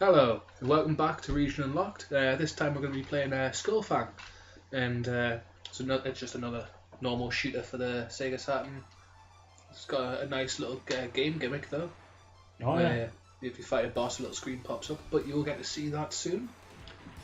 Hello, and welcome back to Region Unlocked. This time we're going to be playing Fang, and it's just another normal shooter for the Sega Saturn. It's got a nice little game gimmick though. Oh yeah. If you fight a boss, a little screen pops up, but you'll get to see that soon.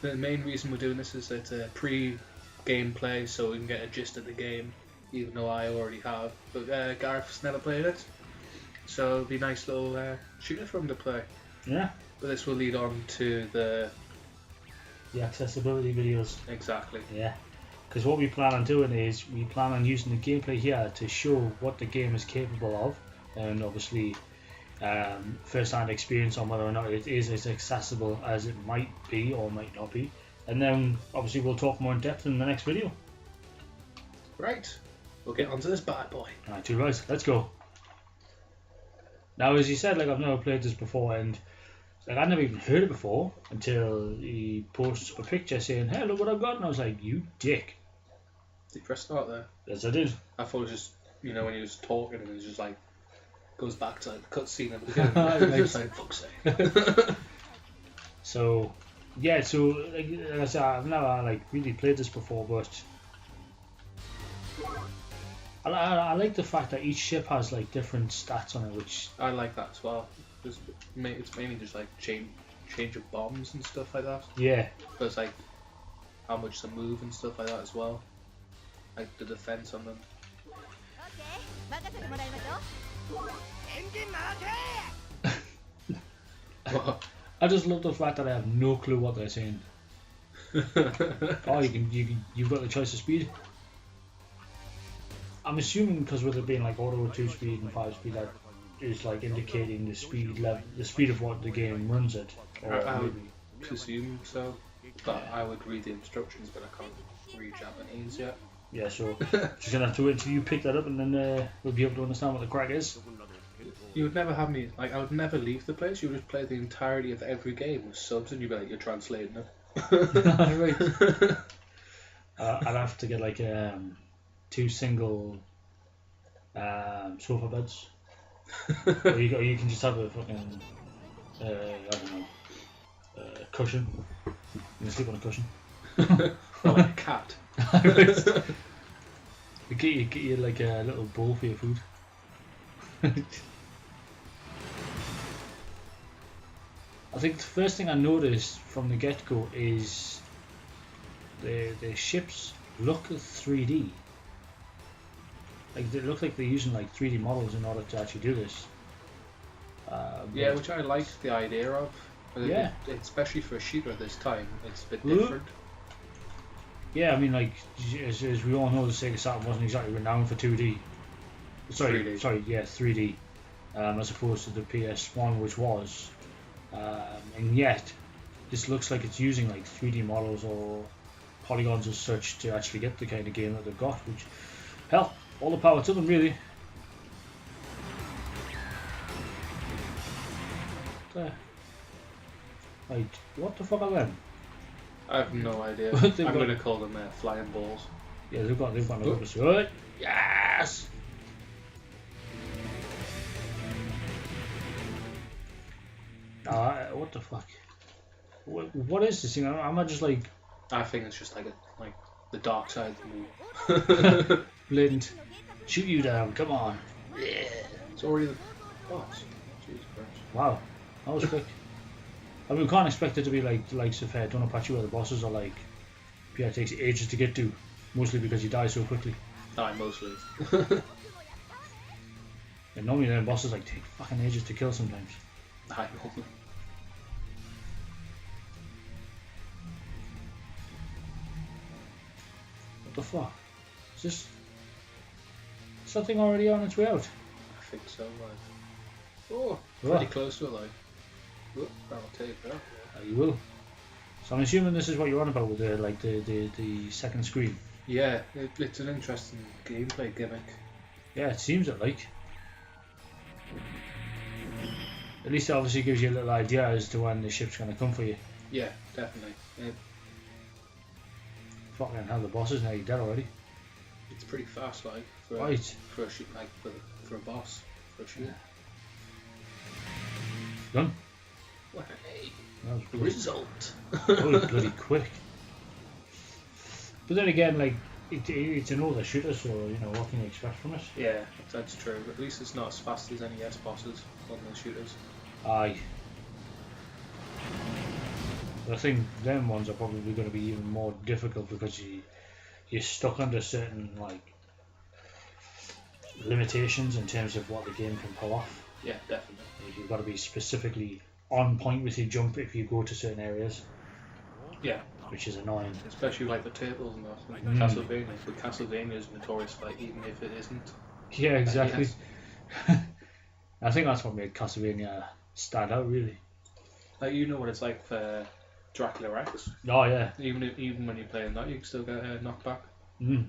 The main reason we're doing this is that it's a pre-gameplay, so we can get a gist of the game, even though I already have. But Gareth's never played it, so it'll be a nice little shooter for him to play. Yeah. But this will lead on to the accessibility videos. Exactly. Yeah. Because what we plan on doing is we plan on using the gameplay here to show what the game is capable of, and obviously first-hand experience on whether or not it is as accessible as it might be or might not be, and then obviously we'll talk more in depth in the next video. Right. We'll get onto this bad boy. Alright, two guys, let's go. Now, as you said, I've never played this before, and I'd never even heard it before until he posts a picture saying, "Hey, look what I've got," and I was like, "You dick." Did you press start there? Yes, I did. I thought it was just, when he was talking and it was just like, goes back to like the cutscene at the beginning. Just like, fuck's sake. So, yeah, like I said, I've never really played this before, but I like the fact that each ship has different stats on it, which I like that as well. It's mainly just like change of bombs and stuff like that. Yeah. But it's like how much to move and stuff like that as well. Like the defense on them. I just love the fact that I have no clue what they're saying. Oh, you've got the choice of speed. I'm assuming because with it being auto 2-speed and 5-speed, that is indicating the speed of what the game runs at. I would presume so, but I would read the instructions, but I can't read Japanese yet. Yeah, so just gonna have to wait until you pick that up, and then we'll be able to understand what the crack is. You would never have me I would never leave the place. You would just play the entirety of every game with subs, and you'd be like, "You're translating it." Right. I'd have to get 2 single sofa beds. Or you can just have a fucking I don't know, cushion. You can sleep on a cushion. Or like a cat. You get you a little bowl for your food. I think the first thing I noticed from the get-go is the ships look 3D. They look like they're using 3D models in order to actually do this. Yeah, which I liked the idea of. Yeah. Especially for a shooter this time, it's a bit different. Yeah, I mean, as we all know, the Sega Saturn wasn't exactly renowned for 2D. 3D. As opposed to the PS1, which was. And yet, this looks like it's using 3D models or polygons as such to actually get the kind of game that they've got, which, hell, all the power to them, really. What the fuck are them? I have no idea. I'm going to call them flying balls. Yeah, they've got no purpose. Right? Yes! What the fuck? What is this thing? I'm just I think it's just the dark side of the moon. Blind. Shoot you down, come on. Yeah. It's already the boss. Jesus Christ. Wow, that was quick. I mean, we can't expect it to be like the likes of Donopachi, where the bosses are yeah, it takes ages to get to, mostly because you die so quickly. Aye, mostly. And normally them bosses take fucking ages to kill sometimes. Aye, normally. What the fuck? Is something already on its way out? I think so, Oh, pretty close to it, Whoop, I'll take that. You will. So I'm assuming this is what you're on about with the second screen. Yeah, it's an interesting gameplay gimmick. Yeah, it seems it At least it obviously gives you a little idea as to when the ship's going to come for you. Yeah, definitely. Fucking hell, the boss is nearly dead already. It's pretty fast, for a shoot, for a boss, for a shooter. Done. Well, hey. Result. That was bloody quick. But then again, like it's an older shooter, so you know what can you expect from it? Yeah, that's true. At least it's not as fast as any S bosses on the shooters. Aye. I think them ones are probably going to be even more difficult because you're stuck under certain like limitations in terms of what the game can pull off. Yeah, definitely. Like, you've got to be specifically on point with your jump if you go to certain areas. Yeah. Which is annoying. Especially like the tables and that. Like Castlevania. But Castlevania is notorious for like, even if it isn't. Yeah, exactly. Yes. I think that's what made Castlevania stand out, really. Like, you know what it's like for Dracula X. Oh, yeah. Even when you're playing that, you can still get a knockback. Mm.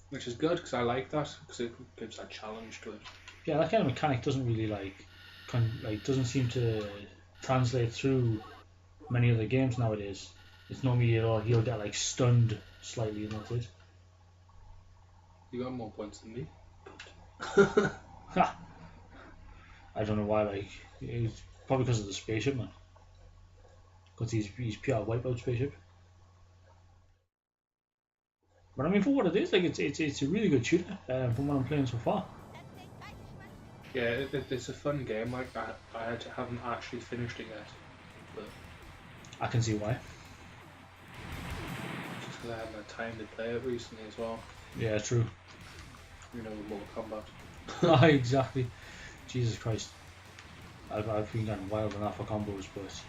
Which is good, because I like that, because it gives that challenge to it. Yeah, that kind of mechanic doesn't really doesn't seem to translate through many other games nowadays. It's normally he'll get like stunned slightly and that's it. You got more points than me. Ha! I don't know why, like, it's probably because of the spaceship, man. Because he's pure wipeout spaceship. But I mean, for what it is, like, it's a really good shooter from what I'm playing so far. Yeah, it's a fun game. Like, I haven't actually finished it yet, but I can see why. just because I haven't had time to play it recently as well. Yeah, true. You know, with Mortal Kombat. Ah, exactly. Jesus Christ. I've been getting wild enough for combos, but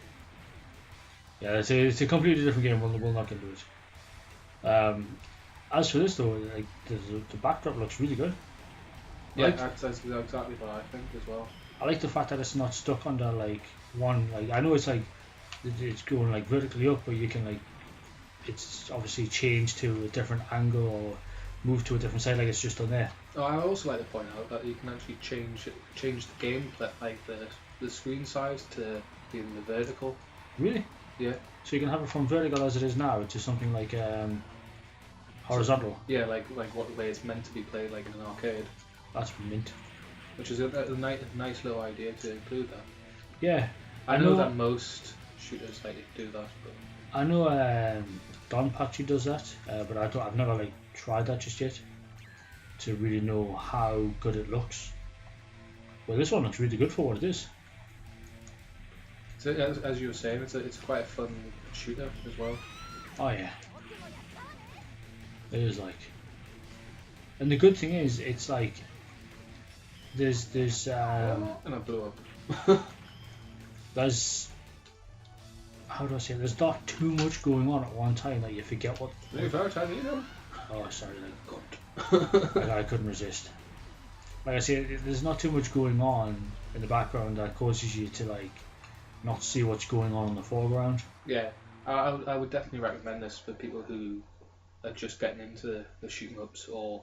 yeah, it's a completely different game. We'll not get into it. As for this though, like the backdrop looks really good. Yeah, that's exactly what I think as well. I like the fact that it's not stuck under like one. Like I know it's like it's going like vertically up, but you can like it's obviously changed to a different angle or move to a different side. Like it's just on there. Oh, I also like to point out that you can actually change the game, like the screen size to being the vertical. Really? Yeah. So you can have it from vertical as it is now to something like horizontal. Yeah, like what the way it's meant to be played, like in an arcade. That's mint. Which is a nice little idea to include that. Yeah. I know that most shooters like to do that, but I know Don Pachi does that, but I've never like tried that just yet to really know how good it looks. Well, this one looks really good for what it is. So, as you were saying, it's quite a fun shooter as well. Oh yeah, it is like, and the good thing is, it's like there's and I blew up. there's how do I say it? There's not too much going on at one time that you forget what. Oh, sorry, like I couldn't resist. Like I say, there's not too much going on in the background that causes you to like not see what's going on in the foreground. Yeah, I would definitely recommend this for people who are just getting into the shooting ups, or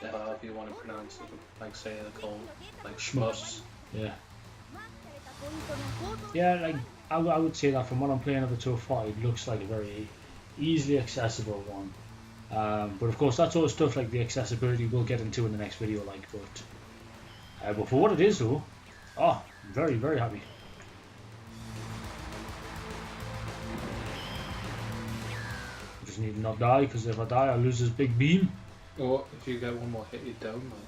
however you want to pronounce it, like say they're called like shmups. Yeah. Yeah, like I would say that from what I'm playing of the 205, it looks like a very easily accessible one. But of course, that's all stuff like the accessibility we'll get into in the next video. Like, but for what it is, though, I'm very, very happy. Just need to not die, because if I die, I lose this big beam. Or if you get one more hit, you're down. Like.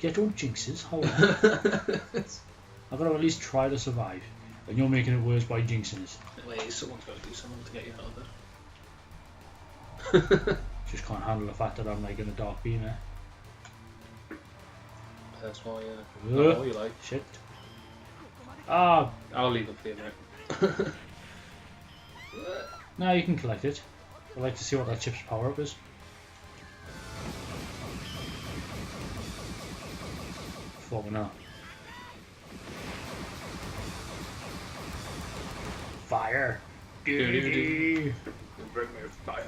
Yeah, don't jinx it. Hold on. I've got to at least try to survive, and you're making it worse by jinxing it. Wait, someone's got to do something to get you out of it. Just can't handle the fact that I'm like in a dark beam, eh? That's why, oh, you like. Shit. Ah! I'll leave it for you, mate. No, you can collect it. I'd like to see what that chip's power up is. Fuck no. Fire! You bring me fire.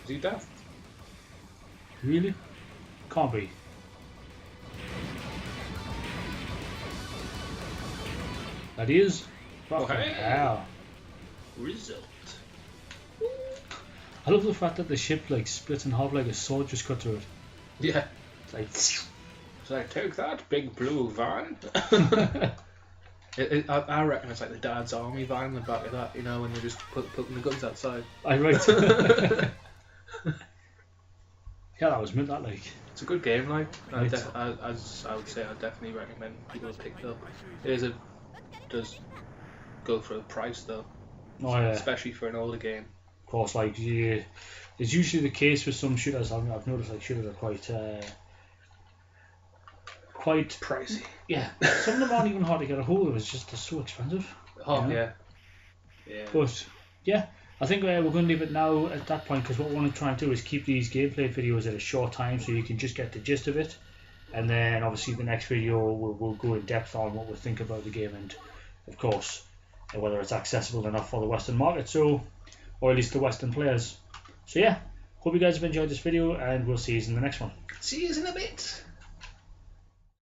Is he dead? Really? Can't be. That is. Fucking hell. Result. I love the fact that the ship like splits in half like a sword just cut through it. Yeah. It's like. So I take that big blue van. I reckon it's like the Dad's Army van in the back of that, you know, when they're just putting the guns outside. I right. Yeah, that was mint. That like. It's a good game, like. Right. As I would say, I definitely recommend people pick it up. Does go for the price though. Oh yeah. Especially for an older game. Of course, like it's usually the case with some shooters. I've noticed like shooters are quite pricey. Yeah, some of them aren't even hard to get a hold of. It's just they're so expensive. Oh you know? Yeah. But yeah, I think we're going to leave it now at that point, because what we want to try and do is keep these gameplay videos at a short time so you can just get the gist of it, and then obviously the next video we'll go in depth on what we think about the game, and of course whether it's accessible enough for the Western market, or at least the Western players. So yeah, hope you guys have enjoyed this video, and we'll see you in the next one. See you in a bit.